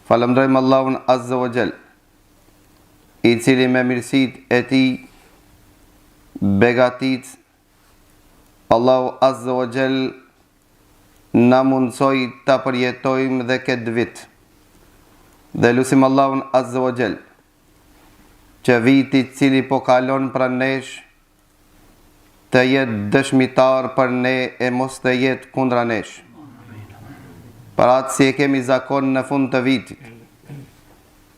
Falënderojmë Allahun Azza wa Jall, I cili me mirësitë e tij begatit, Allahu Azza wa Jall na mundsoi ta përjetojmë dhe këtë vit. Dhe lutim Allahun Azza wa Jall që viti I cili po kalon pranë nesh të jetë dëshmitar për ne e mos të jetë kundra nesh. Para atë si e kemi zakon në fund të vitit,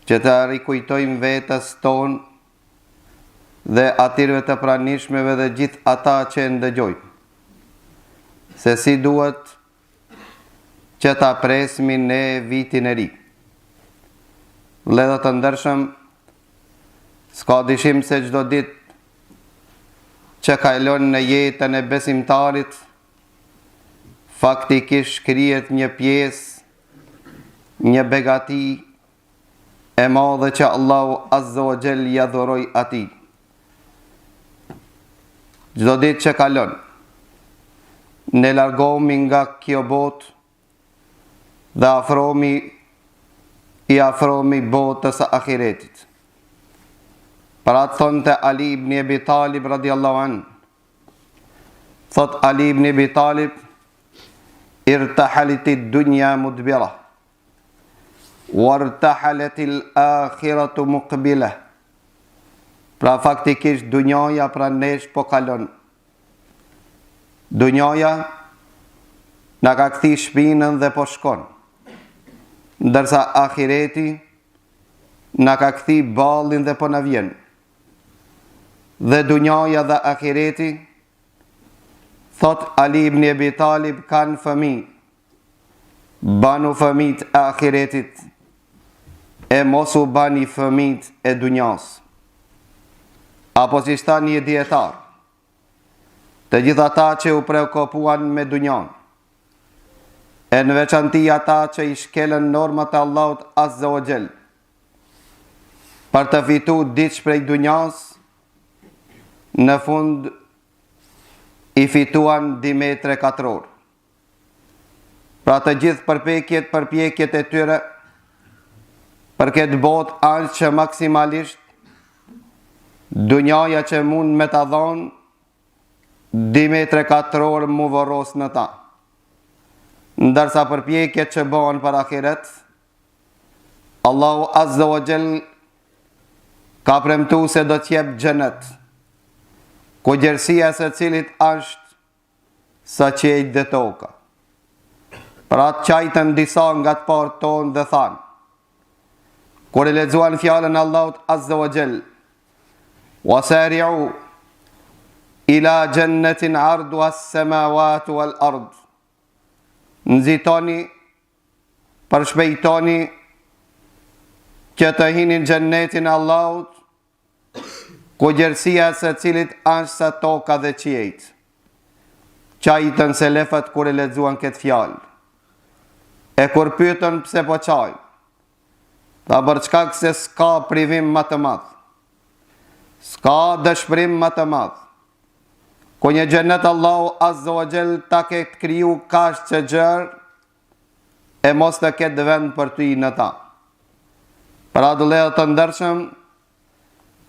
që të rikujtojmë vetës tonë dhe atyre të pranishmeve dhe gjithë ata që ndëgjojnë, se si duhet që ta presmi ne vitin e ri. Vëllezër të ndershëm, s'ka dyshim se çdo ditë që kalon në jetën e besimtarit, faktikisht krijet një pjesë, një begati e madhe që Allahu Azza wa Jall ja dhuroi atij. Çdo ditë që kalon, ne largohemi nga kjo botë dhe I afrohemi botës së ahiretit. Para thonte Ali ibn Abi Talib radiallahu anhu, thot Ali ibn Abi Talib, irtahalet ad-dunya mudbira, wartahalet al-akhiratu muqbila. Pra faktikisht dunjaja pra nesh po kalon. Dunjaja na ka kthi shpinën dhe po shkon, ndërsa ahireti na ka kthi ballin dhe po na vjen. Dhe dunjaja dhe ahireti, thot Ali ibn Abi Talib, kanë fëmijë, banu fëmijët e ahiretit, e mos u bani fëmijët e dunjas. Apo si shta një dietar, të gjithë ata që u preokupuan me dunjan, e në veçanti ata që I shkelën normat e Allahut Azza wa Jall, për të fitu diç prej dunjas, në fund I fituan dimetre katror. Pra të gjithë përpjekjet e tyre për këtë botë aq që maksimalisht dunjaja që mund me ta dhon dimetre katror mu vorros në ta. Ndërsa përpjekjet që bëhen për ahiret, Allahu Azza wa Jall ka premtu se do t'jep xhenet, ku gjerësia se cilit është sa qejt dhe toka. Pra atë qajtën disa nga të parë tonë dhe thanë, kur e lexuan fjalën Allahut Azza wa Jall, wasari'u ila jannatin 'arduha as-samawati wal ard, nxitoni, përshpejtoni që të hinin xhennetin e Allahut, ku gjerësia se cilit është sa toka dhe qiejt. Qajtën se lefët kur e lexuan këtë fjalë. E kur pyetën pse po qaj, tha për çka se s'ka privim më të madh, s'ka dëshpërim më të madh, ku një xhenet Allahu Azza wa Jall ta ketë kriju kaq që gjërë, e mos të ketë vend për ty në ta. Pra vëllezër të ndershëm,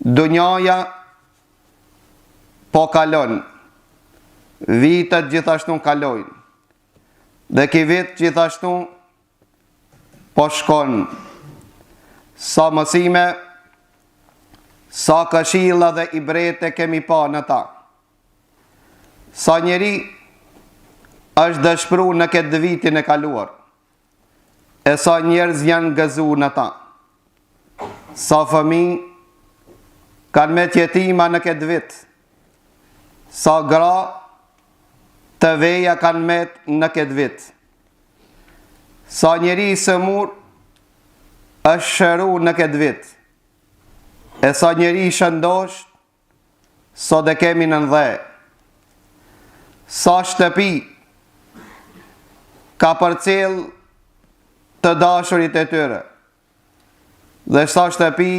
dunjaja po kalon, vitet gjithashtu kalojnë, dhe ki vit gjithashtu po shkon. Sa mësime, sa këshilla dhe ibrete kemi pa në ta. Sa njeri është dëshpëru në këtë vitin e kaluar, e sa njerëz janë gëzu në ta. Sa fëmijë kanë me tjetima në këtë vit, sa gra të veja kanë met në këtë vit, sa njeri sëmur është shëru në këtë vit, e sa njeri shëndosh, sot e kemi në ndhe, sa shtëpi ka përcjell të dashurit e tyre, dhe sa shtëpi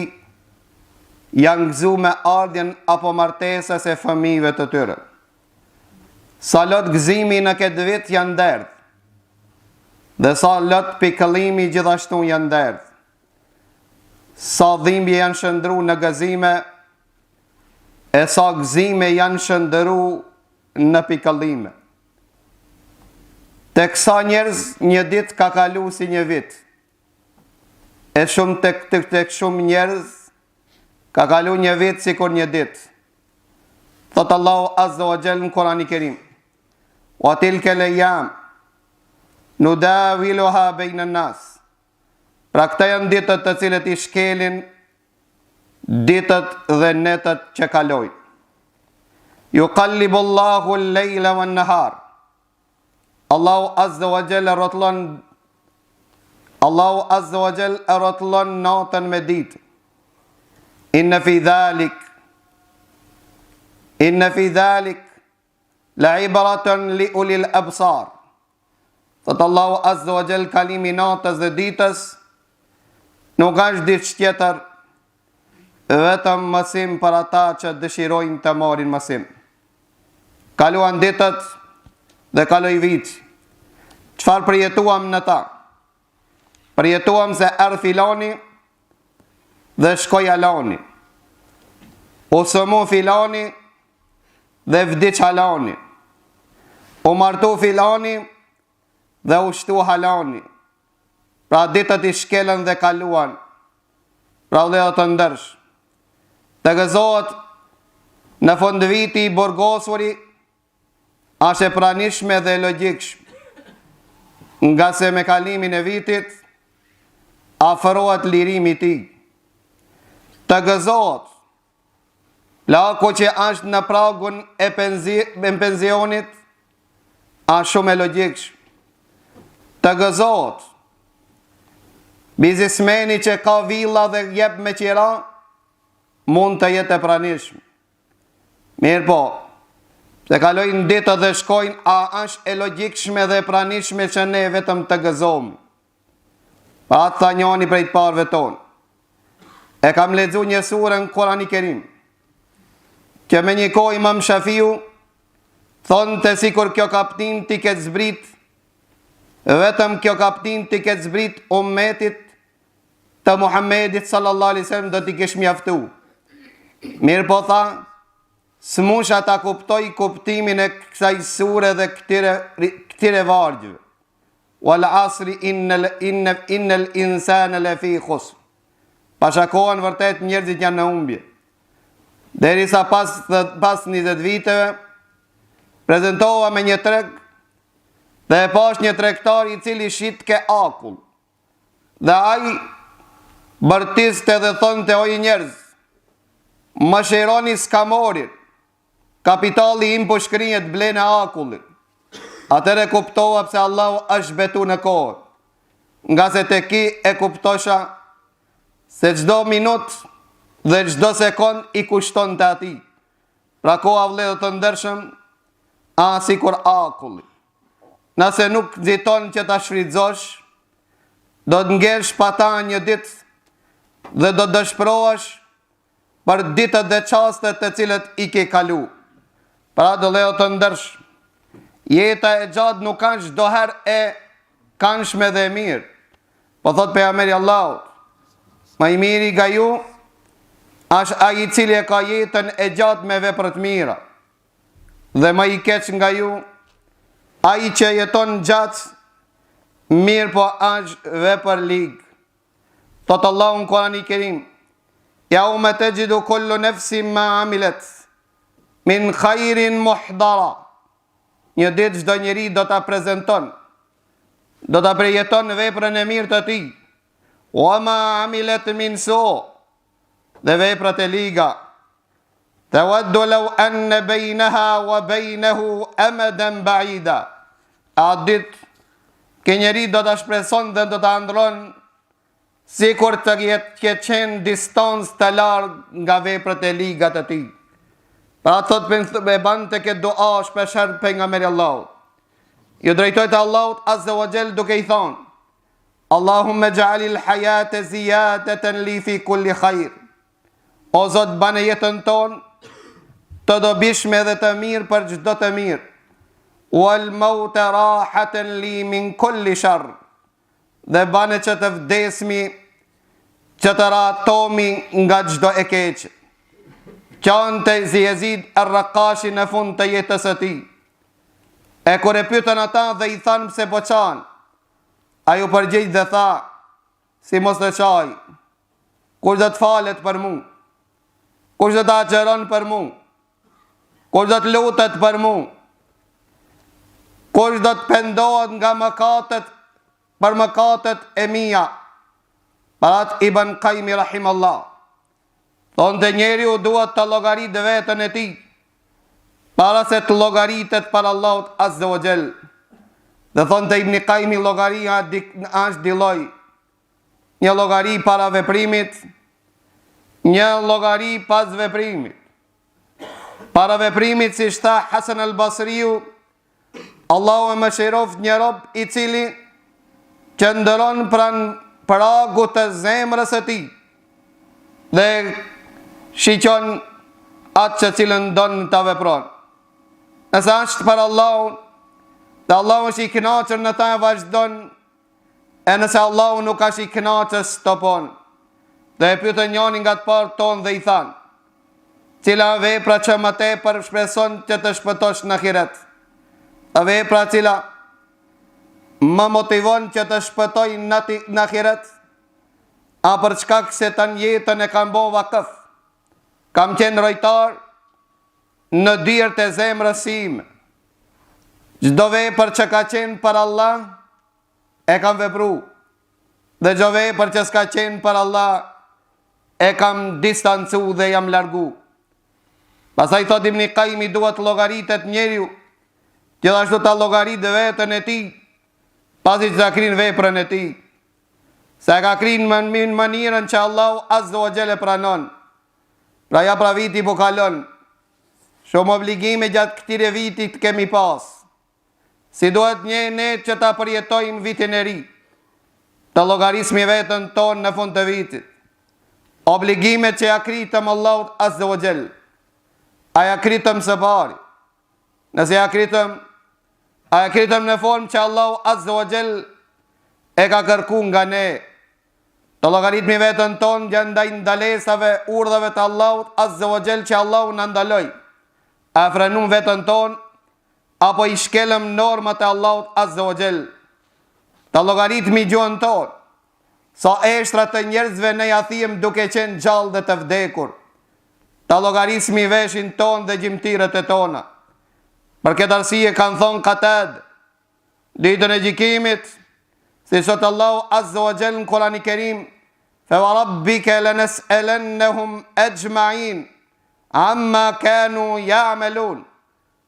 janë gëzu me ardhjen apo martesës e fëmijëve të tyre. Sa lot gëzimi në këtë vit janë derdh, dhe sa lot pikëllimi gjithashtu janë derdh. sa dhimbje janë shëndru në gëzime, e sa gëzime janë shëndru në pikëllime. Të kësa njerëz një dit ka kalu si një vit, e shumë të shumë njerëz ka kalu një vit si kur një dit. Thotë Allahu Azza wa Jall në Kur'an i Kerim: "Wa tilka al-ayyam nudawiluha bayna an-nas." Pra këta janë ditët të cilët i shkelin ditët dhe netët që kalojnë. Yuqallibu Allahu al-layla wan-nahar. Allahu Azza wa Jall rrotëllon natën me ditë. Inna fi dhalik la ibratan li ulil absar. Thot Allahu Azza wa Jall, kalimi natës dhe ditës nuk është diçka tjetër, vetëm mësim për ata që dëshirojnë të marrin mësim. Kaluan ditët dhe kaloi viti. Çfarë përjetuam në ta? Përjetuam se erë filani dhe shkoj alani. U sëmu filani dhe vdiq halani. U martu filani dhe u shtu halani. Pra ditët i shkelen dhe kaluan. Pra dhe të ndërsh. Të gëzohet në fund viti i burgosuri, ashe pranishme dhe logjikshme, nga se me kalimin e vitit afrohet lirimi i tij. Të gëzohet laku që është në pragun e pensionit, është shumë e logjikshme. Të gëzohet biznesmeni që ka villa dhe jep me qira, mund të jetë e pranishme. Mirë po, se kalojnë ditë dhe shkojnë, a është e logjikshme dhe e pranishme që ne vetëm të gëzohemi? Pa atë tha njëri prej të parëve tonë. E kam lexuar një sure në Kur'an i Kerim, që me një kohë Imam Shafiu thonte sikur kjo kaptin t'i ketë zbrit, vetëm kjo kaptin t'i ketë zbrit ummetit të Muhammedit sallallahu alaihi wasallam do t'i kesh mjaftu. Mirë po tha, s'musha ta kuptoj kuptimin e kësaj sure dhe këtire vargjëve. Wal asri innal insana lafi khusr. Pashakohen vërtet njerëzit janë në humbje. Derisa pas 20 viteve prezentova me një treg dhe e pash një tregtar i cili shit ke akull. Dhe ai bërtiste dhe thonte: "O njerëz, më shironi skamorin, kapitali im po shkrihet blen e akullit." Atëre kuptova pse Allahu është betu në kohë, nga se te ki e kuptosha se çdo minut dhe çdo sekond i kushton të ati. Pra koha vëllezër të ndershëm, si kur akulli. Nëse nuk nxiton që ta shfrytëzosh, do të ngelsh pata një ditë dhe do të dëshpërohesh për ditët dhe çastet të cilët i ke kalu. Pra do vëllezër të ndershëm, jeta e gjatë nuk kanë çdo herë e këndshme dhe e mirë. Po thot pejgamberi Allahut, më i miri nga ju është ai i cili e ka jetën e gjatë me vepra të mira, dhe më i keq nga ju ai që jeton gjatë mirë po është vepër lig. Thot Allahu në Kur'an i Kerim: "Yawma tajidu kullu nafsin ma amilat min khairin muhdara." Një ditë çdo njeri do ta prezanton, do ta përjeton veprën e mirë të tij. Wa ma amilat min su, dhe veprat e liga. Tawaddu law anna bainaha wa bainahu amadan ba'ida. A ditë ke njeri do ta shpreson dhe do ta ndron sikur të ketë qenë distancë të largë nga veprat e liga të tij. Pra thot me bante këtë dua shpesher pejgamberi Allahut. Ju drejtoj të Allahut Azza wa Jall duke i thonë: "Allahumma ij'alil hayata ziyadatan li fi kulli khair." O Zot, bane jetën tonë të dobishme dhe të mirë për çdo të mirë. Wal mauta rahatan li min kulli sharr. Dhe bane që të vdesmi që të ratomi nga gjdo e keqë. Qanë të Yazid ar-Raqashi në fund të jetës e ti. E kur e pyetën ata dhe i thanë pse po qanë, a ju përgjigj dhe tha, si mos të qaj, kush do të falet për mu, kush do të agjeron për mu, kush do të lutet për mu, kush do të pendohet nga mëkatet për mëkatet e mia. Parat Ibn Qayyim rahimallah thonë të njeriu duhet të llogarit vetën e tij para se të llogaritet për Allahut azza wa jall. Dhe thonë të Ibn Qayyim llogaria është dy lloj. Një llogari para veprimit, një llogari pas veprimit. Para veprimit, si tha Hasan al-Basriu, Allahu e mëshiroft një rob i cili qëndron pranë pragut të zemrës e tij dhe shiqon atë që cilën don ta vepron. Nëse është për Allahun, dhe Allahu është i kënaqur në ta e vazhdon, e nëse Allahu nuk është i kënaqur stopon. Dhe e pyetën njëri nga të parë tonë dhe i thanë, cila vepra që më tepër shpreson që të shpëtosh në ahiret? A vepra cila më motivon që të shpëtoj në ahiret? A për shkak se të jetën e kam bo vakëf, kam qenë rojtar në dyrët e zemrës ime. Çdo vepër që ka qenë për Allah, e kam vepru. Dhe çdo vepër që s'ka qenë për Allah, e kam distancu dhe jam largu. Pastaj thot Ibn Qayyim, duhet llogaritet njeriu, gjithashtu ta llogarit vetën e tij, pasi që ka krin veprën e tij. Se ka krin në mënyrën që Allahu azza wa jalla pranon. Pra ja pra viti po kalon. Shumë obligime gjatë këtire vitit kemi pas. Si duhet ne që ta përjetojmë vitin e ri, të llogarismi vetën tonë në fund të vitit. Obligimet që ja kritëm Allahut azza wa jall, a ja kritëm së pari? Nëse ja kritëm, a ja kritëm në formë që Allahu azza wa jall e ka kërku nga ne? Të llogaritmi vetën tonë ndaj ndalesave, urdhave të Allahut azza wa jall që Allahu na ndaloi. A frenum vetën tonë, apo i shkelëm normat e Allahut azza wa jall? Të llogaritmi gjuhën tonë, sa eshtra të njerëzve ne ja thiem duke qenë gjallë dhe të vdekur. Ta llogarismi veshin ton dhe gjimtirët e tona. Për këtë arsye kanë thonë Katad, ditën e gjykimit, si sot Allahu azza wa jall në Kur'anin e Kerim, fa rabbika lanas'alannahum ajma'in amma kanu ya'malun.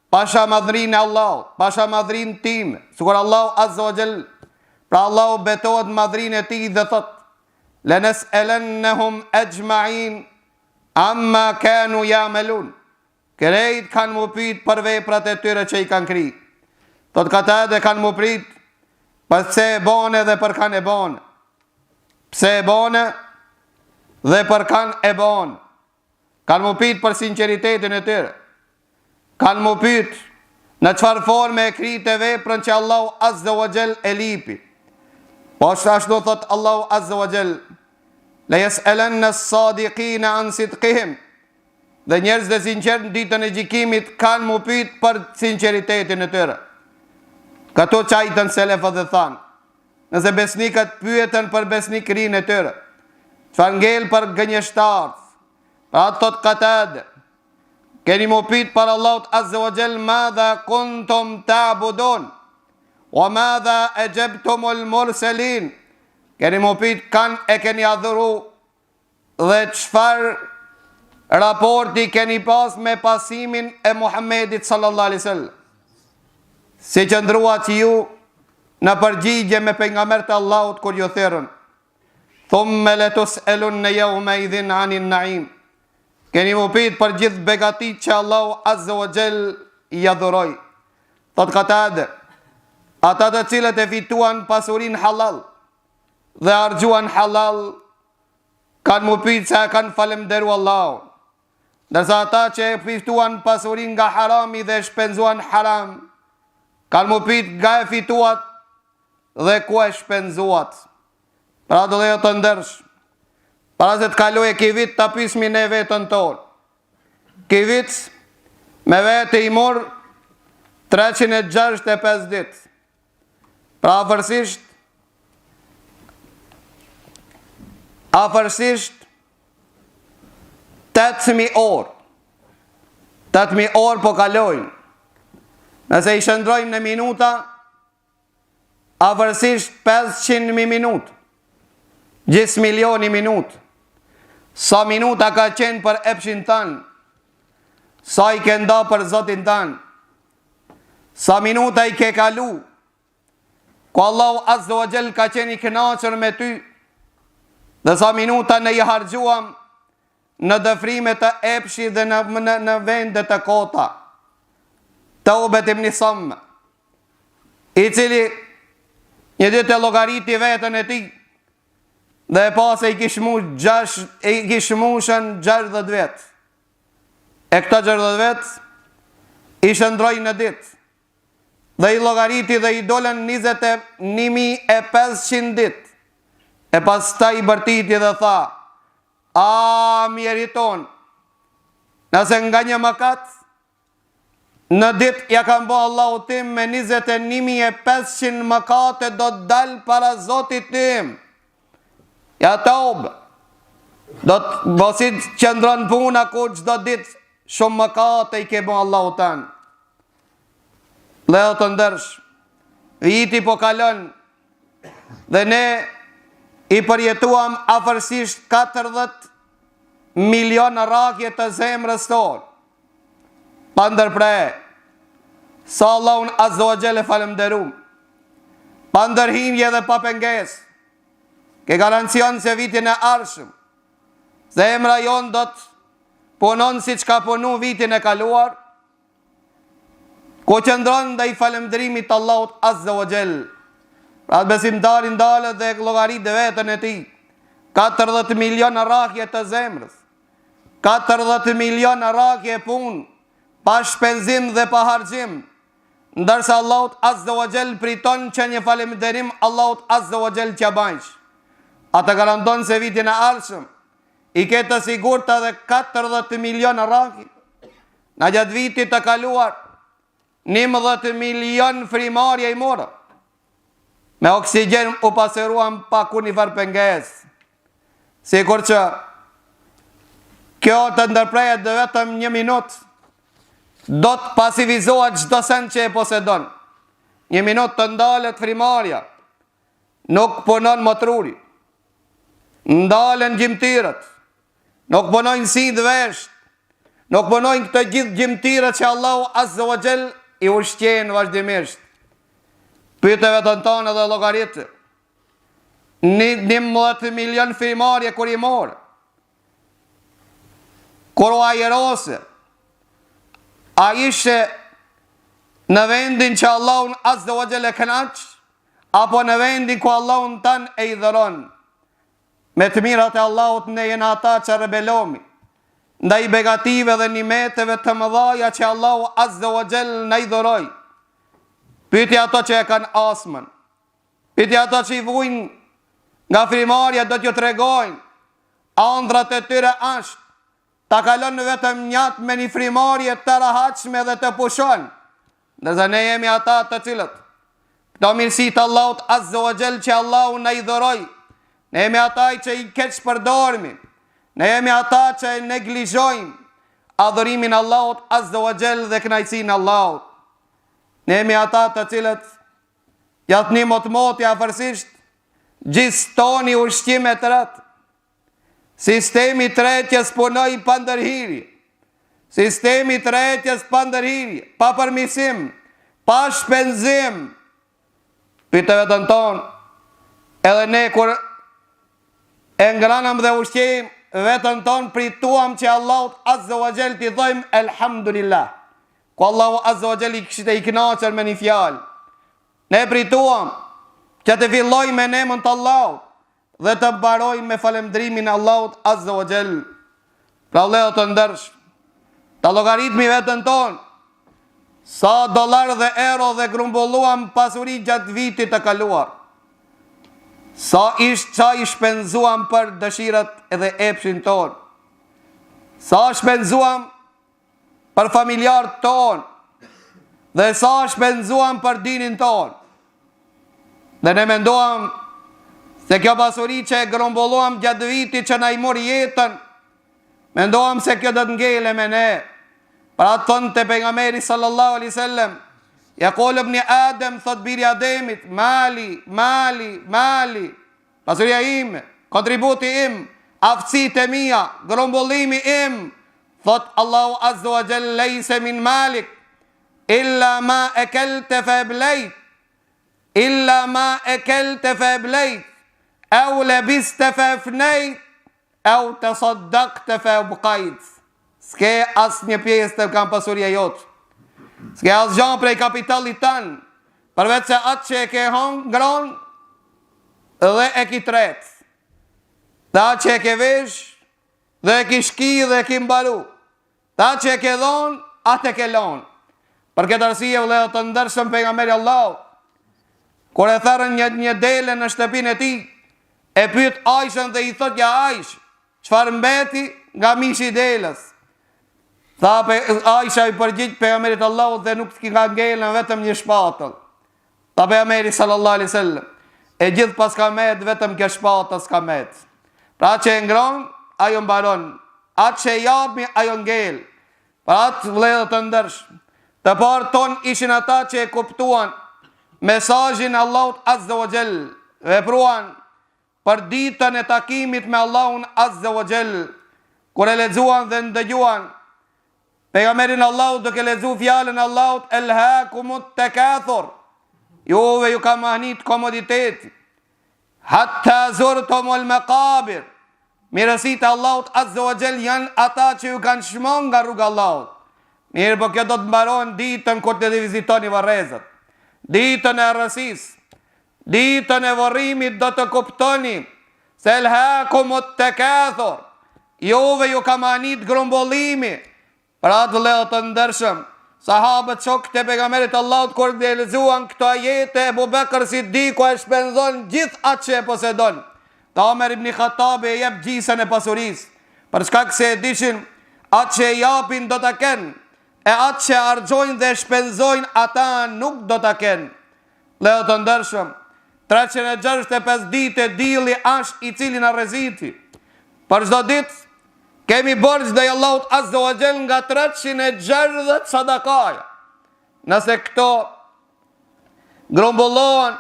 Pasha madhrinë Allah, pasha madhrinë tim, sikur Allahu azza wa jall, pra Allahu betohet madhrinë e tij dhe thot, lanas'alannahum ajma'in amma kanu ya'malun. Krejt kanë mu pyet për veprat e tyre që i kanë kri. Thot Katade kanë mu pyet për pse e bone dhe për kanë e bone. Pse e bone dhe për kanë e bone. Kanë mu pyet për sinceritetin e tyre. Kanë mu pyet në çfarë forme e krite veprën që Allahu azza wa jall e lipi. Po ashtu thot Allahu azza wa jall, la yas'alanna as-sadiqina an sidqihim. Dhe njerëz dhe sinqert në ditën e gjykimit kanë mu pyet për sinqeritetin e tyre. Këto çajtën selefët dhe thanë, nëse besnikët pyeten për besnikërinë e tyre, çfarë ngel për gënjeshtarët, pra thot Katade, keni mu pyet për Allahut azza wa jall, madha kuntum ta'budun wa madha ajabtumul mursalin. Keni mu pyet kanë e keni adhuru dhe çfarë raporti keni pas me pasimin e Muhammedit sallallahu alaihi wasallam. Si qëndruat ju në përgjigje me pejgambert e Allahut kur ju thërën, thumma latus'alunna yawma idhin 'anil na'im. Keni mu pyet për gjithë begatit që Allahu azza wa jall i adhuroi. Thot Katade, ata të cilët e fituan pasurin halal dhe argjuan halal, kanë mu pyet se kanë falemderu Allahun. Ndërsa ata që e fituan pasurin nga harami dhe shpenzuan haram, kanë mu pyet nga e fituat dhe ku e shpenzuat. Pra do dhe të ndërsh, para se të kaloj ki vit të pismi ne vetën tonë. Ki vit me vete i mor 365 dit. Pra afërsisht 8.000 orë. 8.000 orë po kalojnë. Nëse i shëndrojmë në minuta, afërsisht 500.000 minutë. Gjys milioni minutë. Sa minuta ka qenë për epshin tanë, sa i ke nda për Zotin tanë, sa minuta i ke kalu, ku Allahu Azza wa Jall ka qenë i kënaqur me ty, dhe sa minuta ne i harxuam në dëfrime të epshi dhe në vende të kota. Taubet ibn Samm, i cili një ditë e llogariti veten e tij, dhe e pas e i kishmushën 60 vetë. E këta 60 vetë i shëndrojnë në ditë, dhe i llogariti dhe i dolën 21.500 ditë. E pas ta i bërtiti dhe tha, a mjeriton, nëse nga një mëkat, në ditë ja kam bo Allahu tim me 21.500 mëkate do të dalë para Zotit tim. Ja taubë, do të bosit qëndron puna ku çdo ditë shumë mëkate i ke bo Allahu tanë. Leo të ndërsh, viti po kalon, dhe ne i përjetuam afërsisht 40 milion rakje të zemrës tonë. Pa ndërpre, sa Allahun Azza wa Jall e falemderum, pa ndërhimje dhe pa pengesë, ke garancion se vitin e arshëm, zemra jonë do të punon si që ka punu vitin e kaluar, ku qëndron dhe i falemderimit Allahut Azza wa Jall. Pra të besimtarin dalë dhe llogarit dhe vetën e ti, 40 milion rakje të zemrës, 40 milion rakje punë, pa shpenzim dhe pa harxhim, ndërsa Allahut Azza wa Jall priton që një falemderim Allahut Azza wa Jall që bajsh. Ata garanton se vitin e ardhshëm i ke të sigurta dhe 40 milion rakje. Në gjatë vitit të kaluar 11 milion frimarje i morë. Me oksigjen u pasëruan pa kur një farë pengesë. Sikur që kjo të ndërprejet dhe vetëm 1 minutë, do të pasivizohet çdo sen që e posedon. 1 minutë të ndalet frimarja, nuk punon motruri, ndalen gjimtirët, nuk punojnë si dhe vesht, nuk punojnë këtë gjithë gjimtirët që Allahu Azza wa Jall i ushqenë vazhdimisht. Pyete vetën tonë dhe llogaritë. 11 milion frimarje kur i morë, kur u ajerose, a ishe në vendin që Allahun Azza wa Jall e kënaq, apo në vendin ku Allahun tanë e i dhëron? Me të mirat e Allahut ne jena ata që rebelomi ndaj begative dhe nimeteve të mëdhaja që Allahu Azza wa Jall na i dhuroi. Pyeti ato që e kanë asmën, pyeti ato që i vujnë nga frimarja, do t'ju tregojnë ëndrat e tyre ashtë, ta kalon vetëm njat me një frimarje të rahatshme dhe të pushon, ndërsa ne jemi ata të cilët këto mirësi të Allahut Azza wa Jall që Allahu na i dhuroi, ne jemi ata që i keq përdormi, ne jemi ata që neglizhojmë adhurimin Allahut Azza wa Jall dhe kënaqësinë Allahut. Ne jemi ata të cilët jatni motmoti afërsisht gjithë toni ushqime të rëtë. Sistemi tretjes punoj pa ndërhirje, sistemi tretjes pa ndërhirje, pa përmisim, pa shpenzim. Pyte vetën tonë, edhe ne kur e ngranëm dhe ushqim, vetën tonë prituam që Allahut Azza wa Jall t'i dhojmë elhamdulillah. Ku Allahu Azza wa Jall i kishte i kënaqur me një fjalë. Ne prituam që të filloj me nemën të Allahut dhe të mbaroj me falemdrimin Allahut Azza wa Jall. Pra vëllezër të ndërsh, ta llogaritmi vetën tonë, sa dollar dhe euro dhe grumbulluam pasuri gjatë vitit të kaluar. sa i shpenzuam për dëshirat edhe epshin ton, sa shpenzuam për familjarët ton, dhe sa shpenzuam për dinin ton. Dhe ne mendoam se kjo pasuri që e grumbulluam gjatë vitit që na i mori jetën, mendoam se kjo do të ngele me ne. Pra thënë të pejgamberi sallallahu alaihi wasallam, yaqul ibn Adem, thot biri Ademit, mali, mali, mali, pasuria ime, kontributi im, aftësitë e mia, grumbullimi im, thot Allahu azza wa jalla, lejse min malik, illa ma ekelte fe blejt, illa ma ekelte fe blejt, au lebiste fe fnejt, au të saddakte fe bukajt. S'ke as një pjesë të kam pasuria jotë, s'ke as gjanë prej kapitalit tanë, përvec se atë që e ke ngron dhe e ki tret, dhe atë që e ke vesh dhe e ki shki dhe e ki mbaru, dhe atë që e ke dhon, atë e ke lon. Për këtë arsye vëllezër të ndershëm, pejgamberi Allahu, kur e therrën një dele në shtëpinë e tij, e pyet Aishën dhe i thot, ja Aish, çfarë mbeti nga mishi i delës? Tha Aisha i përgjigj pejgamberit Allahut, dhe nuk ka ngelën vetëm një shpatëll. Tha pejgamberi sallallahu alaihi wasallam, e gjithë pas ka met, vetëm kjo shpatës ka met. Pra që e ngron, ajo mbaron, atë që e japi, ajo ngel. Pra atë vëllezër të ndershëm, të parë ton ishin ata që e kuptuan mesazhin Allahut azza wa jall, vepruan për ditën e takimit me Allahun azza wa jall, kur e lexuan dhe ndëgjuan pejgamberin Allahut duke lexuar fjalën Allahut, elhaakumut takathur, juve ju ka mahnit komoditeti, hatta zurtumul maqabir. Mirësitë Allahut azza wa jall janë ata që ju kanë shmon nga rruga Allahut. Mirë, po kjo do të mbaron ditën kur të vizitoni varrezat, ditën e rësis, ditën e varrimit, do të kuptoni se elhaakumut takathur, juve ju ka mahnit grumbullimi. Pra të vëllezër të ndershëm, sahabët shokët e pejgamberit Allahut kur dhe lexuan këto ajete, Abu Bekr Siddiku e shpenzon gjithë atë që e posedon. Ta Omer ibn Khattabi e jep gjysën e pasurisë, për shkak se e dishin atë që e japin do ta kenë, e atë që argjojnë dhe shpenzojnë ata nuk do ta kenë. Vëllezër të ndershëm, 365 ditë dilli është i cili na rreziti. Për çdo ditë kemi borxh ndaj Allahut azza wa jall nga 360 sadakaja. Nëse këto grumbullohen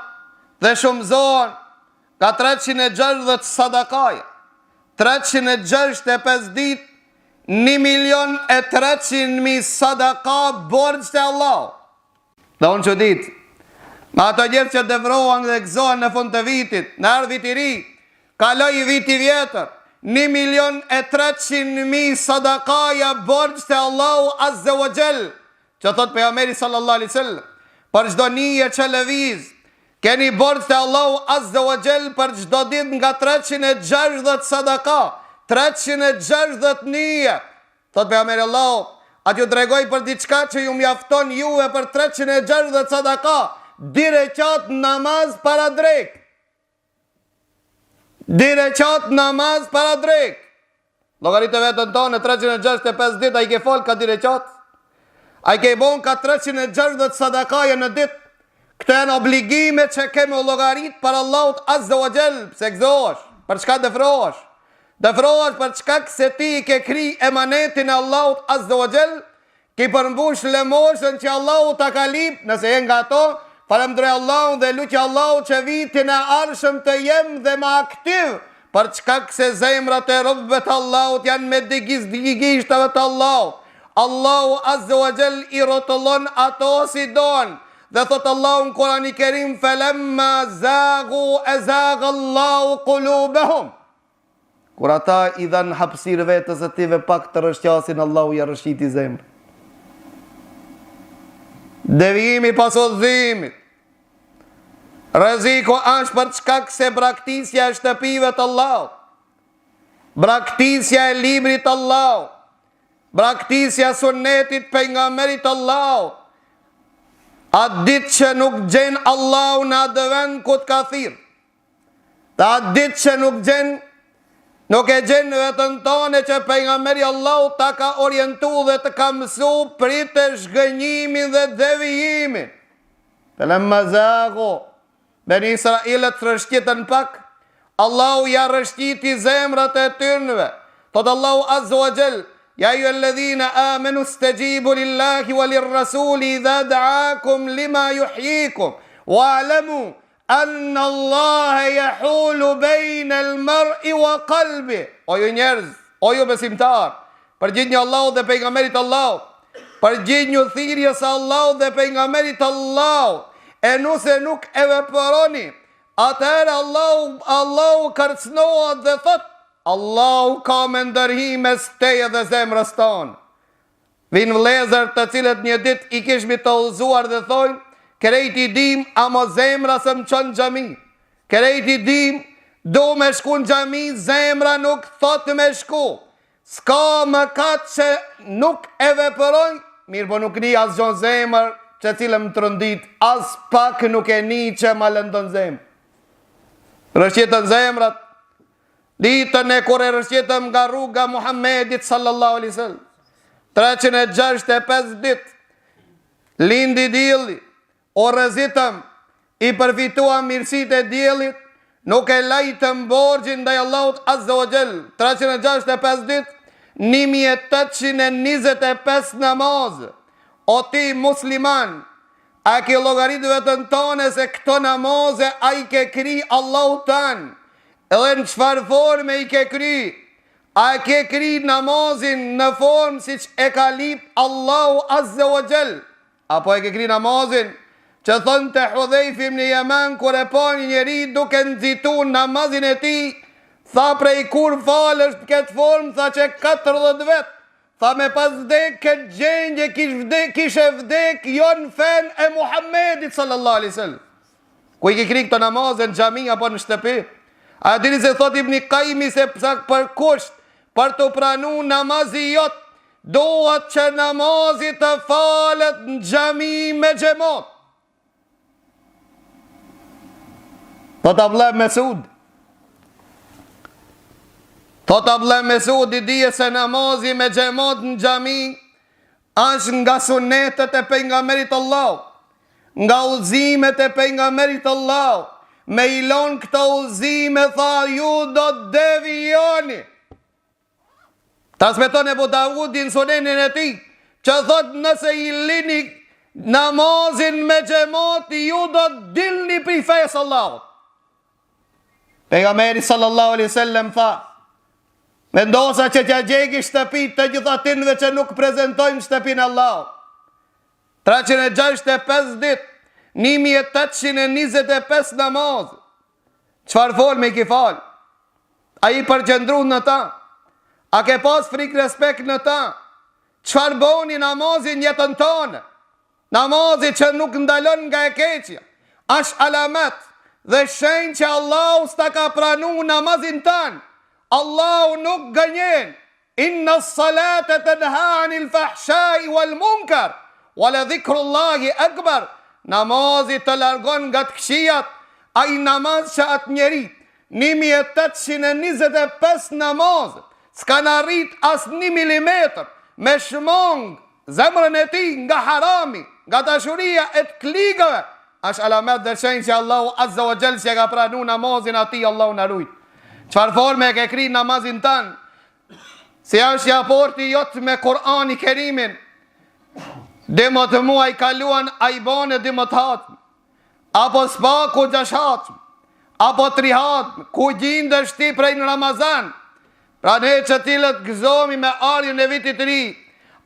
dhe shumëzohen nga 360 sadakaja, 365 ditë, 1.300.000 sadaka borxh te Allahu. Dhe unë që ditë, me ato gjithë që devrohen dhe gëzohen në fund të vitit, në ardh vit i ri, kaloi viti vjetër, 1.300.000 sadakaja borxh te Allahu azza wa jall, që thot pejgamberi sallallahu alaihi wasallam, për çdo nije që lëviz, keni borxh te Allahu azza wa jall për çdo ditë nga 360 sadaka, 360 nije. Thot pejgamberi Allahu, a ju tregoj për diçka që ju mjafton juve për 360 sadaka, direqat namaz para drek. Direqat namaz para drek. Llogaritë vetën tonë 365 ditë, a i ke fol ka direqat? A i ke bon ka 360 sadakaje në ditë? Këto janë obligime që kemi llogarit për Allahut azza wa jall. Pse gëzohesh? Për çka dëfrohesh? Dëfrohesh për çka se ti i ke kri emanetin e Allahut azza wa jall, ki përmbush lëmoshën që Allahu ta ka lip, nëse je nga ato, falemdrej Allahun dhe luqë Allahu që vitin e arshëm të jem dhe ma aktiv, për çka se zemrat e robëve të Allahut janë me digishtave të Allahut. Allahu azza wa jall i rotëllon ato si don. Dhe thot Allahu në Kurani Kerim, felemma zagu e zaga Allahu kulubehum. Kur ata i dhanë hapësirë vetës e tive pak të rëshqasin, Allahu ja rëshqiti zemrë. Devijimi pas udhëzimit. Rreziku është për çka se braktisja e shtëpive të Allahut, braktisja e librit të Allahut, braktisja e sunnetit pejgamberit të Allahut. Atë ditë që nuk gjen Allahu në atë vend ku të ka thirr, Ta ditë që nuk e gjenë në vetën tone që pejgamberi Allahu ta ka orientu dhe të ka mësu pritë shgënjimin dhe devijimin. Falamma zaghu Bani Israilet rështitën pak, Allahu ja rështiti zemrat e tynëve. Thotë Allahu azza wa jall: Ja ayyuhalladhina amanu istajibu lillahi wa lirrasuli idha da'akum lima yuhyikum wa'lamu anna Allaha yahulu bayna al-mar'i wa qalbi. O ju njerëz, o ju besimtar, përgjigni Allahut dhe pejgamberit Allahut, përgjigni thirrjes së Allahut dhe pejgamberit Allahut, e nëse nuk e veproni, atëherë Allahu kërcënohet dhe thot: Allahu ka me ndërhi mes teje dhe zemrës tonë. Vinë vlezër të cilët një dit i kishmi të udhëzuar dhe thojnë: Kerejt i dim, ama zemra së më qënë gjami. Kerejt i dim, do me shku në gjami, zemra nuk thot me shku. Ska më katë që nuk e veproj, mirë po nuk një as gjon zemër që cilëm të rëndit, as pak nuk e një që ma lëndon zemë. Rëshqitën zemrat, ditën e kur e rëshqitëm nga rruga Muhammedit sallallahu alaihi wasallam, 365 dit, lindi dielli, o rëzitëm, i përfituam mirësit e dielit, nuk e lajtëm borgjin ndaj Allahut azza wa jall, 365 dit, 1825 namaz. O ti musliman, a ke llogarit vetën tone se këto namaze a i ke kri Allahu tanë, edhe në çfarë forme i ke kry? A ke kri namazin në formë si që e ka lip Allahu azza wa jall? Apo e ke kri namazin që thënë të Hudhejfi ibn Yaman, kur e pa një njeri duke nxitu namazin e ti, tha prej kur falësht këtë formë, tha që 40 vetë, tha me pas vdek këtë gjendje kishe vdek jo në fen e Muhammedit sallallahu alaihi wasallam. Ku i ke kri këto namazin në xhami apo në shtëpi? A dini se thot Ibn Qayyim se për kusht për të pranu namazi jot, dohet që namazi të falet në xhami me xhamat. Thot Abdullah Mesud, i dije se namazi me xhamat në xhami është nga sunetet e pejgamberit Allah, nga udhëzimet e pejgamberit Allah. Me ilon këto udhëzime, tha, ju do të devijoni. Transmeton Ebu Davudi në sunenin e tij, që thot nëse i lini namazin me xhamat, ju do të dilni prej fesë Allahut. Pejgamberi sallallahu alaihi wasallam tha: mendosa që t'ja gjegi shtëpit të gjitha tinëve që nuk prezentojnë shtëpin Allah. 365 dit, 1825 namaz. Qfar forme i ki fal? A i përqendru në ta? A ke pas frik respekt në ta? Qfar boni namazin jetën tonë? Namazin që nuk ndalon nga e keqja, ash alamet dhe shenjë që Allah s'ta ka pranu namazin tanë. Allahu nuk gënjen. Inna s-salate të nha anil fahshai wal munkar, wala dhikrullahi akbar. Namazi të largon nga të këshijat. A i namaz që atë njeri 1825 namaz s'ka në rrit as 1 milimetër me shmong zemrën e ti nga harami, nga dashuria e të kligëve, është alamet dhe shenjë që Allahu azza wa jall që ka pranu namazin ati, Allahu në rujt. Qfar forme e ke kri namazin tanë? Si është japorti jotë me Kur'ani Kerimin, dhe të muaj kaluan a i bane dhe më të hatëm, apo s'pa ku 6 hatëm, apo 3 hatëm, ku gjindë është ti prej në Ramazan. Pra ne që tilët gëzomi me arjën e vitit ri,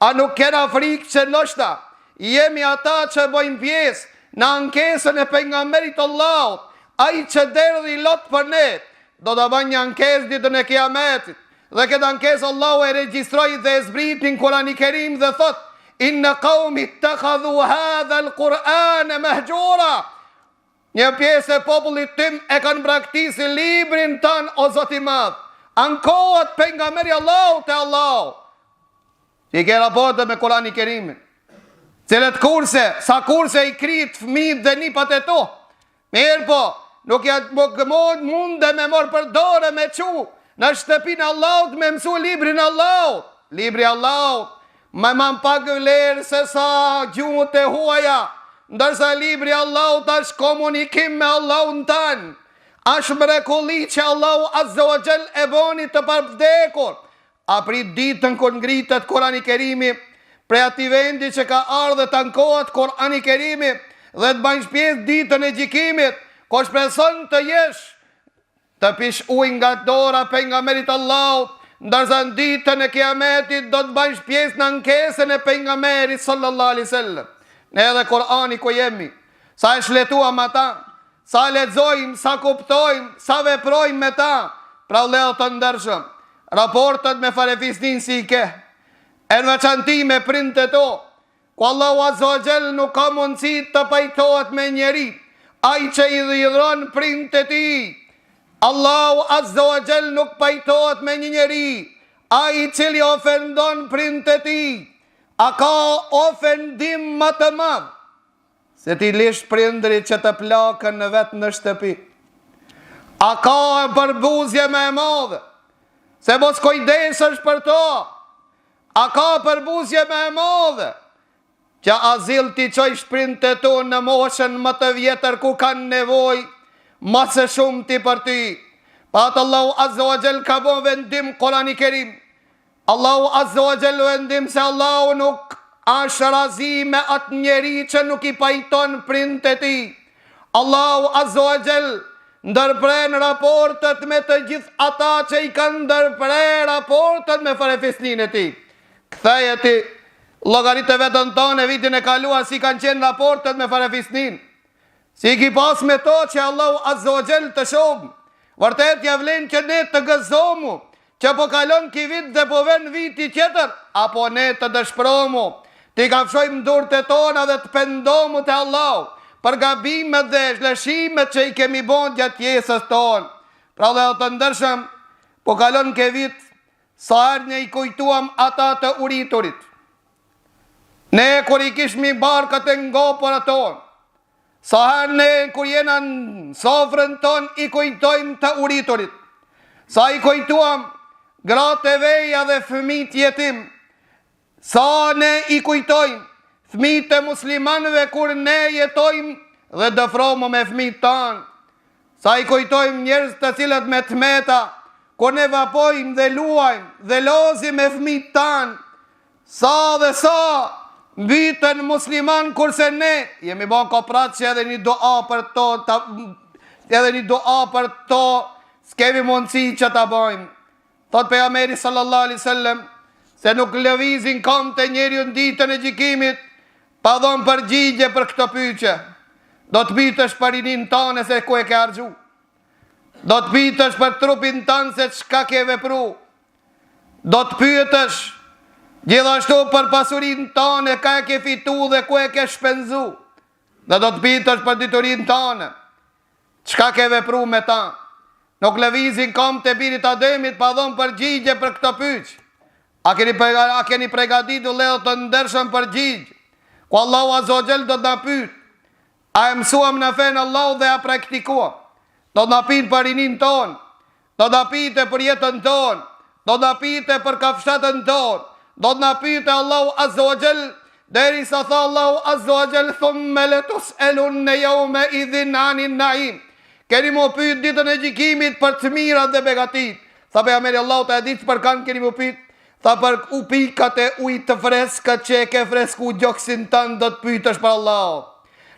a nuk kena frikë që nështa jemi ata që bojmë pjesë në ankesën e pejgamberit Allahut, a i që derdhi lot për ne, do të bëjnë një ankesë ditën e kiametit, dhe këtë ankesë Allahu e regjistroi dhe e zbritin Kurani Kerim dhe thot: Inna qaumi ittakhadhu hadha al-Qur'ana mahjura. Një pjesë e popullit tim e kanë braktisë librin tan, o Zoti i Madh. Ankohet pejgamberi Allahut te Allahu. Ti ke raporte me Kurani Kerimin. Cilët kurse, sa kurse i krit fëmijët dhe nipat e to. Mirë po, nuk jatë munde me morë për dore me qu në shtëpinë Allahut me mësu librin Allahut. Libri Allahut me man pak vlerë se sa gjuhët e huaja, ndërsa libri Allahut është komunikim me Allahun tanë. Është mrekulli që Allahu Azza wa Jall e boni të përvdekur. A prit ditën kur ngritet Kurani Kerimi prej ati vendi që ka ardhur të ankohet Kurani Kerimi dhe të bajnë pjesë ditën e gjikimit, ko shpreson të jesh të pish ujë nga dora pejgamberit Allahut, ndërsa në ditën e kiametit do të bajnë pjesë në ankesën e pejgamberit sallallahu alaihi wasallam. Ne edhe Kurani ku jemi, sa e shletuam ata, sa lexojmë, sa kuptojmë, sa veprojmë me ta. Pra vëllezër të ndershëm, raportet me farefisnin si i ke, e në veçanti me prindët to, ku Allahu Azza wa Jall nuk ka mundësi të pajtohet me njeri, ai që i dhidhron prindët e tij. Allahu Azza wa Jall nuk pajtohet me një njeri, ai cili ofendon prindët e tij. A ka ofendim më të madh se ti lish prindrit që të plakën në vetë në shtëpi? A ka përbuzje më e madhe se mos kujdesësh për to? A ka përbuzje më e madhe që azil ti qojsh prindët e tu në moshën më të vjetër ku kanë nevoj më së shumë ti për ty? Patë Allahu Azza wa Jall ka bo vendim Kurani Kerim. Allahu Azza wa Jall vendim se Allahu nuk është razi me atë njeri që nuk i pajton prindët e tij. Allahu Azza wa Jall ndërpren raportet me të gjithë ata që i kanë ndërprer raportet me farefisnin e tij. Ktheje ti llogaritë vetën tonë vitin e kaluar si kanë qenë raportet me farefisnin. Si ki pas me to që Allahu Azza wa Jall të shumë. Vërtet ja vlen që ne të gëzomu, që po kalon ki vit dhe po ven viti tjetër, apo ne të dëshpromu, ti kafshojmë durët e tona dhe të pendomu të Allahu, për gabimet dhe shleshimet që i kemi bon gjatë jesës tonë. Pra dhe të ndërshëm, po kalon ke vit, sa herë ne i kujtuam ata të uriturit. Ne kur i kishmi barkët e ngopër tonë, sa herë ne kur jena në sofrën ton i kujtojmë të uriturit. Sa i kujtuam gratë e veja dhe fëmijët jetim. Sa ne i kujtojmë fëmijët e muslimanëve kur ne jetojmë dhe dëfromë me fëmijët tanë. Sa i kujtojmë njerëz të cilët me tmeta kur ne vapojmë dhe luajmë dhe lozim me fëmijët tanë. Sa dhe sa mbyten musliman kurse ne jemi bon koprat që edhe një dua për to s'kemi mundësi që ta bojmë. Thot pejgamberi sallallahu alaihi wasallam se nuk lëvizin kam të njeriu në ditën e gjykimit pa dhënë përgjigje për këtë pyetje. Do të pyetësh për rinin tonë se ku e ke harxhu. Do të pyetësh për trupin tonë se çka ke vepru. Do të pyetësh gjithashtu për pasurinë tonë ka e ke fitu dhe ku e ke shpenzu. Dhe do të pyetësh për diturinë tonë, çka ke vepru me ta. Nuk lëvizin kam të birit Ademit pa dhënë përgjigje për këtë pyetje. A keni pregaditur vëllezër të ndershëm përgjigje? Ku Allahu Azza wa Jall do të na pyet, a e mësuam në fenë Allahut dhe a praktikuam? Do të na pyet për rinin tonë, do të na pyet për jetën tonë, do të na pyet për kafshatën tonë. Do të na pyete Allahu Azza wa Jall, derisa tha Allahu Azza wa Jall thumma latus'alunna yawma idhin 'anil na'im. Keni më pyet ditën e gjykimit për të mirat dhe begatit. Tha pejgamberi Allahut a ditë për kanë keni më pyet? Tha për pikat e ujit të freskët që e ke fresku gjoksin tënë do të pyetësh për Allahut.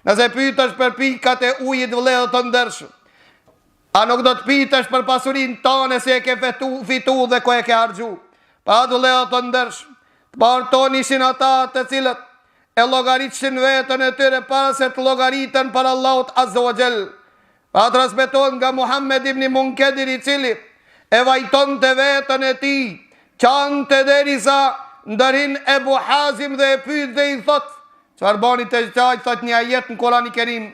Nëse pyetësh për pikat e ujit vëllezër të ndershëm, a nuk do të pyetësh për pasurinë tonë se e ke fitu dhe ku e ke harxhu? Pa atë vëllezër të ndershëm, të bartonishin ata të cilët e llogaritëshin vetën e tyre para se të llogaritën për Allahut Azza wa Jall. Pa transmetohet nga Muhammed ibn Munkadir i cili e vajton të vetën e tij, qante derisa ndërin Ebu Hazim dhe e pyet dhe i thot, çfarë bani të qaj, thot një ajet në Kurani Kerim,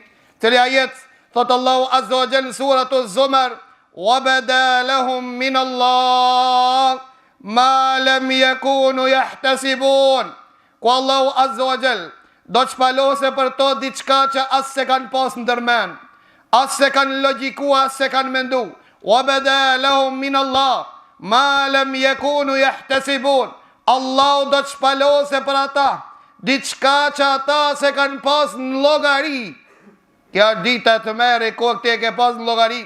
cili ajet thot Allahu Azza wa Jall suratu Zumar, wa bada lahum min Allah ma lam yakunu yahtasibun. Ku Allahu Azza wa Jall do të shpalose për to diçka që as se kanë pas ndërmen, as se kanë logjikua, as se kanë mendu. Wa bada lahum min Allah ma lam yakunu yahtasibun. Allahu do të shpalose për ata diçka që ata se kanë pas në llogari. Kjo dita të merë ku ti e ke pas në llogari,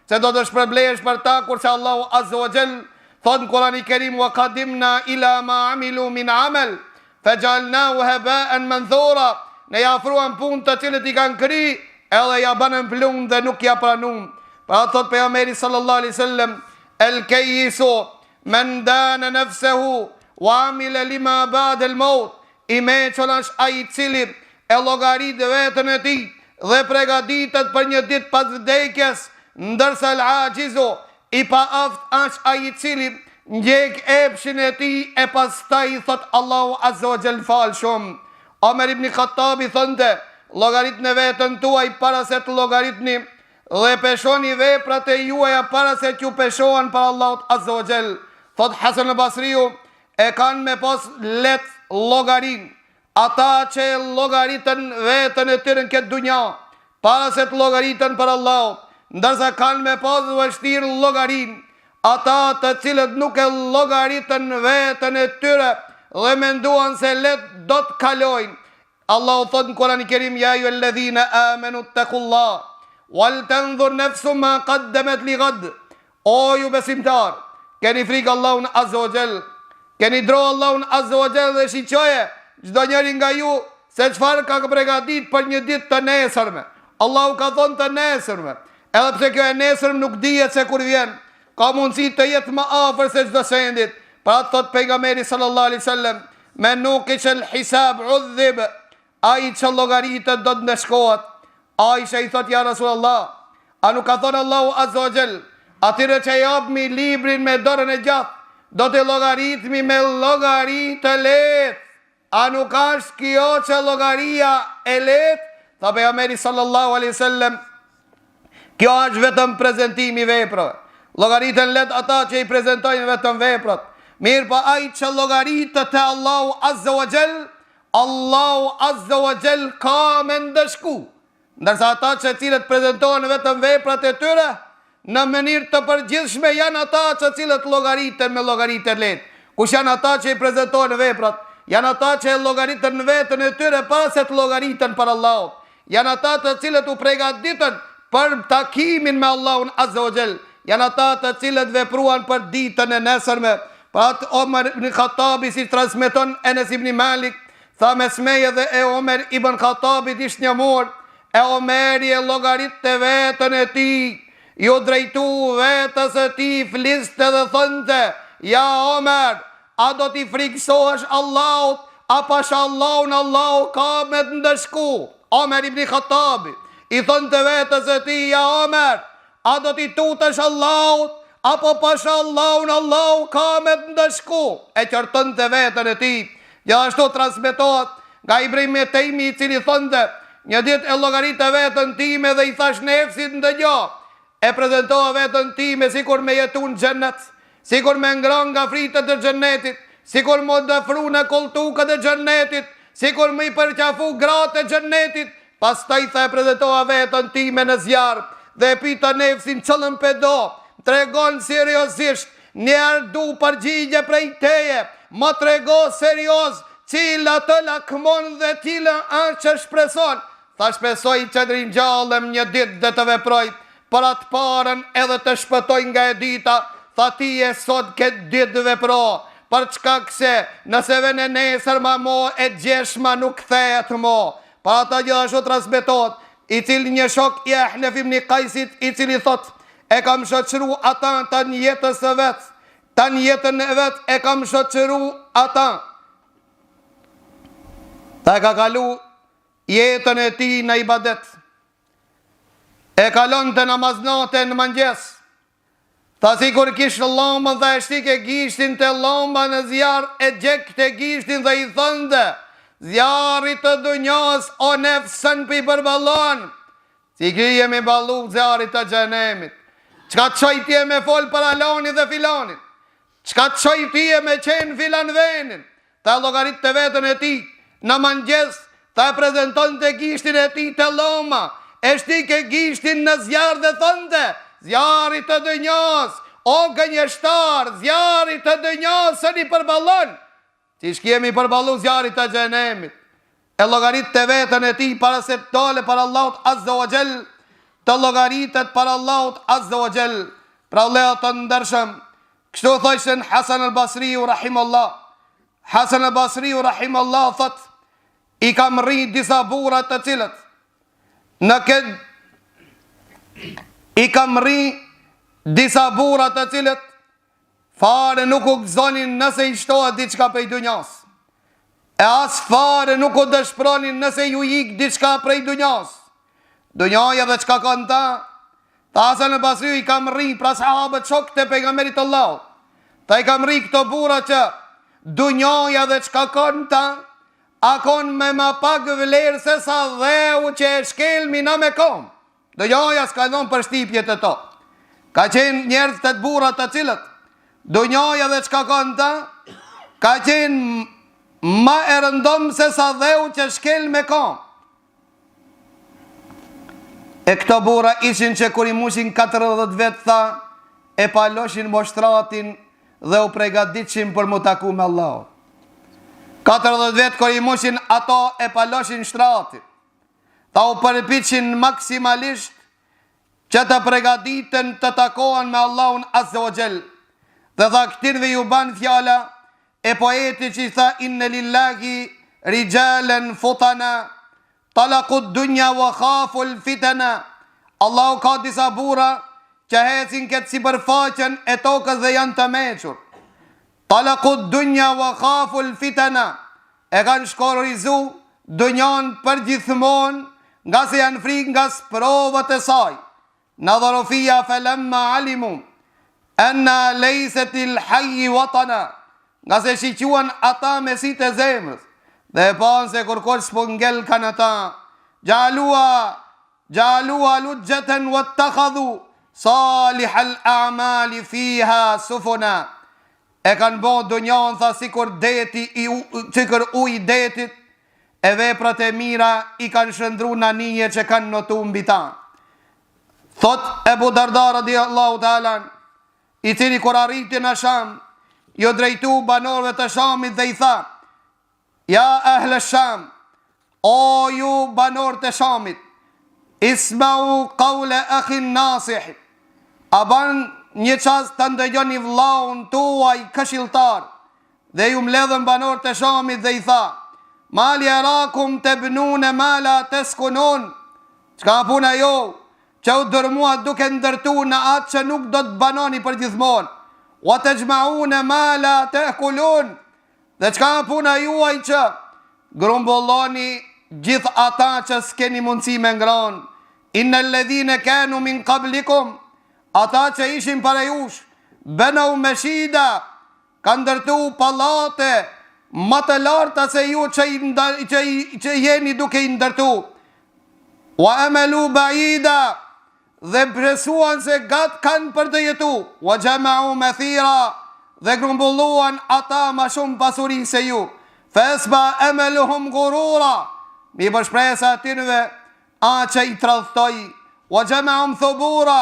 se do të shpërblehesh për ta, kurse Allahu azza wa jall thot në Kur'anin e Kerim wa qadimna ila ma amilu min amal fajalnahu haba'an manthura. Ne ja afruan punë të cilët i kanë kri, edhe ja banën plumë dhe nuk ja pranum. Pra thot pejgamberi sallallahu alaihi wasallam, el kayyisu man dana nafsuhu wa amila lima ba'da al maut. I meçon është ai i cili e llogarit veten e tij dhe përgatitet për një ditë pas vdekjes, ndërsa el ajizu i paaft është ai i cili ndjek epshin e tij e pastaj thot Allahu azza wa jall fal shumë. Omer ibn Khattabi thonte, llogaritni veten tuaj para se të llogaritni dhe peshoni veprat e juaja para se t'ju peshohen për Allahut azza wa jall. Thot Hasan al-Basriu, e kanë me pas let llogarin ata që llogaritën veten e tyre në këtë dunja para se të llogaritën për Allahut, ndërsa kanë me pas vështirë llogarin ata të cilët nuk e llogaritën veten e tyre dhe menduan se let do të kalojnë. Allahu thot në Kur'anin e Kerim, ya ayyuhalladhina amanu taqullaha wal tanzur nafsun ma qaddamat lighad. O ju besimtar, keni frikë Allahun azza wa jall, keni dro Allahun azza wa jall dhe shiqoje çdo njeri nga ju se çfarë ka përgatit për një ditë të nesërme. Allahu ka thonë të nesërme, edhe pse kjo e nesërme nuk dihet se kur vjen, ka mundësi të jetë më afër se çdo sendit. Pra thot pejgamberi sallallahu alaihi wasallam, men nuqish al hisab udhib, ai që llogaritë do të ndeshkohet. Aisha i thot, ja Rasulullah, a nuk ka thonë Allahu azza wa jall, atyre që japmi librin me dorën e gjatë, do të llogaritmi me llogari të lehtë. A nuk është kjo që llogaria e lehtë? Tha pejgamberi sallallahu alaihi wasallam, kjo është vetëm prezantimi i veprave. Llogaritën lehtë ata që i prezantojnë vetëm veprat. Mirë pa ai që llogaritë te Allahu azza wa jall, Allahu azza wa jall ka me ndëshku. Ndërsa ata që cilët prezantojnë vetëm veprat e tyre, në mënyrë të përgjithshme janë ata që cilët llogaritën me llogaritë lehtë. Kush janë ata që i prezantojnë veprat? Janë ata që e llogaritën veten e tyre para se të llogaritën për Allahun. Janë ata të cilët u përgatitën për takimin me Allahun azza wa jall. Janë ata të cilët vepruan për ditën e nesërme. Pra Omer ibn Khattabi, si transmeton Enes ibn Malik, tha me smeje dhe e Omer ibn Khattabit ishte një mor, e Omeri e llogaritte veten e tij, ju drejtu vetës e tij, fliste dhe thonte, ja Omer, a do t'i friksohesh Allahut, a pasha Allahun, Allahu ka me të ndëshku. Omer ibn Khattabi i thonte vetës e tij, ja Omer, a do t'i tutesh Allahut, apo pasha Allahun, Allahu ka me të ndëshku. E qërtonte veten e tij. Gjithashtu transmetohet nga Ibrahim e Tejmi, i cili thonte, një ditë e llogaritë veten time dhe i thash nefsit ndëgjo, e prezantoa veten time sikur me jetu në xhennet, sikur me ngran nga fritët e xhennetit, sikur më dafru në koltukët e xhennetit, sikur më i përqafu gratë e xhennetit. Pastaj tha e prezantoa veten time në zjarr dhe e pita nefsin çellën pedo, tregon seriozisht, njerë du përgjigje prej teje, më trego serioz, cila të lakmon dhe cila është që shpreson. Tha shpresoj që të rinjallem një ditë dhe të veproj për atë parën edhe të shpëtoj nga e dita. Tha ti e sot këtë ditë vepro, për çka këse nëse vene nesër ma mo e gjeshma nuk thejet mo. Për ata gjithashtu transmetot, i cili një shok i Ahnef ibn Qaisit, i cili thot, e kam shoqëru ata të një jetës e vetë, të një jetën e vetë e kam shoqëru ata. Ta e ka kalu jetën e ti në ibadet, e kalon të namaznate në mëngjes, ta si kur kishë lambën dhe e shtike gishtin të lamba në zjarë, e gjek të gishtin dhe i thënde, zjarit të dunjas o nefësën për i përballon, si kë jemi ballu zjarit të gjenemit. Qka të qoj tje me fol për aloni dhe filanin, qka të qoj tje me qenë filan venin, ta llogarit të vetën e ti, në mëngjes, ta e prezenton të gishtin e ti të loma, e shtike gishtin në zjarë dhe thënde, zjarri të dënjas, o gënjeshtar, zjarri të dënjas së një përballon, që shkjemi përballu zjarri të xhenemit, e llogarit të vetën e ti para se të dole para Allahut Azza wa Jall, të llogaritet para Allahut Azza wa Jall. Pra vëllezër të ndershëm, kështu thoshin Hasan al-Basriu rahimullah. Hasan al-Basriu rahimullah thot, i kam rrit disa burra të cilët në këtë i kam rrit disa burra të cilët fare nuk u gëzonin nëse i shtohet diçka prej dunjas. E as fare nuk u dëshpëronin nëse ju ik diçka prej dunjas. Dunjaja dhe çka kanë ta Hasan al-Basriu i kam rri pra sahabët shok të pejgamberit Allahut. Ta i kam rri këto burra që dunjaja dhe çka kanë ta a kon me ma pak vlerë se sa dheu që e shkelmi na me kom. Dunjaja s'ka dhon për shtipjet e to. Ka qenë njerëz të burra të cilët dunjaja dhe çka kanë ta ka qenë ma e rëndom se sa dheu që shkel me kom. E këto burra ishin që kur i mushin 40 vetë tha, e paloshin moshtratin dhe u pregaditëshin për mu taku me Allah. 40 vetë kur i mushin ato e paloshin shtratin. Ta u përpiqin maksimalisht që të pregaditen të takohen me Allahun Azza wa Jall. Dhe tha këtirve ju ban fjala e poeti që i tha inne lillahi rijalen futana talakut dunja wa khaful fitana. Allahu ka disa burra që hecin këtë si përfaqen e tokës dhe janë të mequr. Talakut dunja wa khaful fitana. E kanë shkorrizu dunjan për gjithmon nga se janë frik nga sprovat e saj. Në dharofia felemma alimu enna lejsetil hajji watana. Nga se shiquan ata me si të zemrës. Dhe e panë se kërkor s'po ngell kanë ata. Gjalua lujgjeten wa të khadhu salihal a'mali fiha sufuna. E kanë bo dunjan, tha sikur uj detit, e veprat e mira i kanë shëndru në nije që kanë notu mbi ta. Thot Ebu Darda radiallahu ta'ala, i cili kur arriti në Sham, jo drejtu banorëve të Shamit dhe i tha, ja ahle Sham, o ju banor të Shamit, ismau qawle akhin nasih, a ban një qas të ndëgjoni vllaun tuaj këshilltar, dhe ju mledhen banor të Shamit dhe i tha, mali arakum të bënune mala të skunon, qka puna jo, që u dërmuat duke ndërtu në atë që nuk do të banoni për gjithmon, wa të gjmaune mala të kulun, dhe qka puna juaj që grumbulloni gjithë ata që s'keni mundësi me ngran, inë ledhine kenu min qablikum, ata që ishin para jush, bënau me shida, kanë ndërtu palate, më të larta se ju që jeni duke i ndërtu, wa emelu baida, dhe presuan se gatë kanë për të jetu, wa gjemau me thira, dhe grumbulluan ata ma shumë pasuri se ju, fesba emeluhum gurura, mi përshpresa atinve, a që i tradhtoj, wa gjemau më thubura,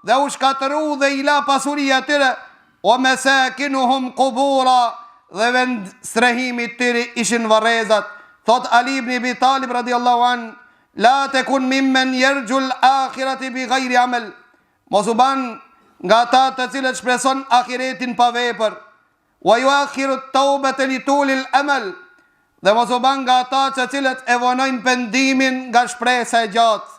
dhe u shkatëru dhe i la pasuri atyre, wa mesakinuhum kubura, dhe vend strehimit tyri ishin varezat. Thot Ali ibn Abi Talib radiallahu an, la te kun mimmen jergjul akhirati bi gajri amel, mos u ban nga ta të cilët shpreson akhiretin pa vepër, wa ju akhiru të taubet e li tulil amel, dhe mos u ban nga ta të cilët e vonojnë pendimin nga shpresa e gjatë,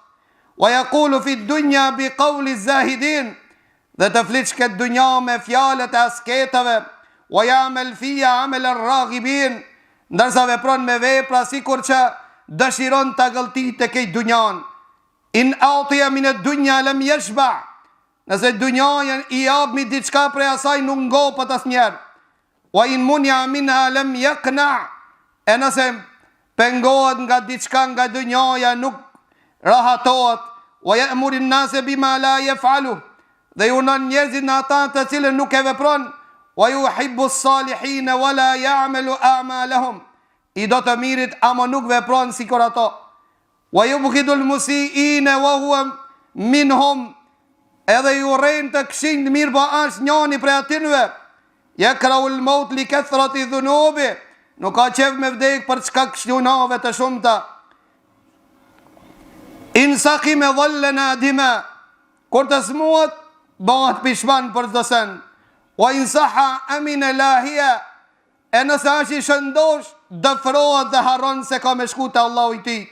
wa jakulu fit dunja bi qawli zahidin, dhe të fliq këtë dunja me fjalet e asketave, wa jamel fija amel e raghibin, ndërsa vepron me vepra sikur që dëshiron të gëltit e kejt dunjan. In atëja minë dunja lem jeshba, nëse dunjajen i abmi diçka prej asaj nuk ngopët as njerë. Wa in munja minha lem jekna, e nëse pengohet nga diçka nga dunjaja nuk rahatohet. Wa jemurin nase bima la jefalu, dhe ju nën njerëzit në ata të cilën nuk e vepron. Wa ju hibbu salihine wala ja'melu a'malahum, i do të mirit ama nuk vepron si kur ato. wa yubghidul musii'ina wa huwa minhum, edhe ju urrejnë të këshin mirë, po është njani prej atinve. Yakrahul maut li kathrati dhunubi, nuk ka qef me vdek për çka gjunave të shumta. In saqima dhalla nadima, kur të smuat bëhet pishman për çdo sen. Wa in saha amina lahiya, e nëse është i shëndosh dëfrohet dhe harron se ka me shku te Allahu i tij.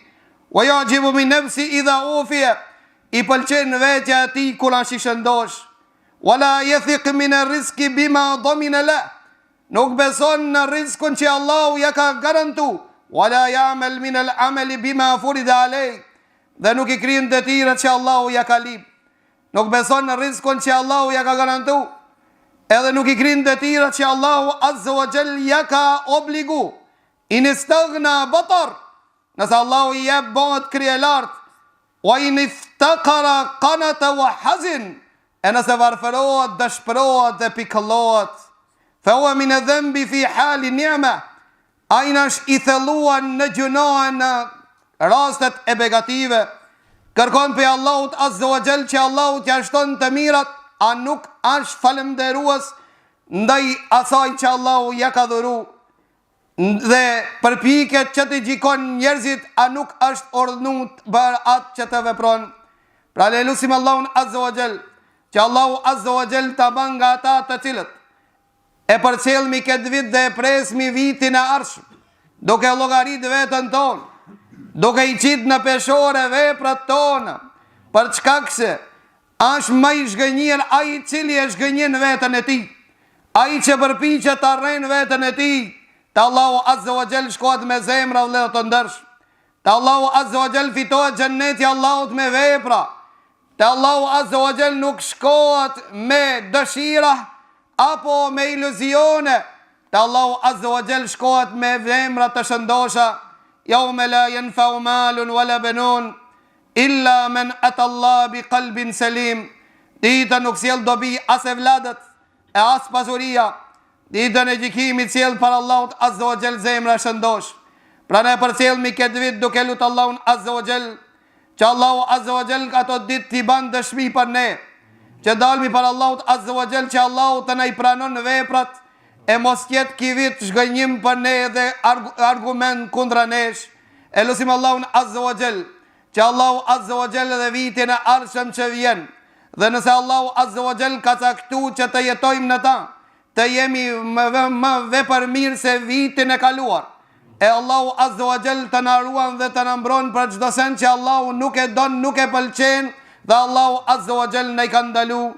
Wa yajibu min nafsi idha ufiya, i pëlqen vetja e tij kur është i shëndosh. Wala yathiq min ar-rizqi bima dhamina la, nuk beson në rizkun që Allahu ja ka garantu. Wala ya'mal min al-amali bima furida alayh, dhe nuk i kryen detyrat që Allahu ja ka lip. Nuk beson në rizkun që Allahu ja ka garantu, edhe nuk i kryen detyrat që Allahu azza wa jall ja ka obligu. In istaghna batar, nëse Allahu i jep bëhet krijelart. Wa in iftaqara qanata wa hazin, e nëse varfërohet, dëshpërohet dhe pikëllohet. Fa huwa min adh-dhanbi fi hali ni'ma, ai është i thelluar në gjunoa në rastet e begative. Kërkon për Allahut azza wa jall që Allahut ja shton të mirat, a nuk është falënderues ndaj asaj që Allahu ja ka dhuru, dhe përpiket që të gjikon njerëzit, a nuk është urdhnuar për atë që të vepron. Pra le lutim Allahun azza wa jall që Allahu azza wa jall ta bën nga ata të cilët e përcjellmi këtë vit dhe e presmi vitin e ardhshëm, duke llogarit veten tonë, duke i qit në peshore veprat tona, për çka se është më i zhgënjur ai i cili e zhgënjen veten e tij, ai që përpiqet të arrijë veten e tij. Te Allahu azza wa jall shkohet me zemra vëllezër të ndersh. Te Allahu azza wa jall fitohet xheneti Allahut me vepra. Te Allahu azza wa jall nuk shkohet me dëshira apo me iluzione. Te Allahu azza wa jall shkohet me zemra të shëndosha. Yawma la yanfa'u malun wala banun illa man ata Allah bi qalbin salim. Dita nuk sjell dobi as evladet e as pasuria. Ditën e gjykimit sjell para Allahut azza wa jall zemra shëndosh. Pra ne përcjellmi këtë vit duke lutur Allahun azza wa jall që Allahu azza wa jall ato ditë t'i ban dëshmi për ne, që dalmi para Allahut azza wa jall që Allahu të na i pranon veprat, e mos ketë ky vit zhgënjim për ne dhe argument kundra nesh. E lutim Allahun azza wa jall që Allahu azza wa jall dhe vitin e ardhshëm që vjen, dhe nëse Allahu azza wa jall ka caktuar që të jetojmë në ta, të jemi më vepër mirë se vitin e kaluar. E Allahu azza wa jall të na ruan dhe të na mbron për çdo sen që Allahu nuk e don, nuk e pëlqen, dhe Allahu azza wa jall na i ka ndalu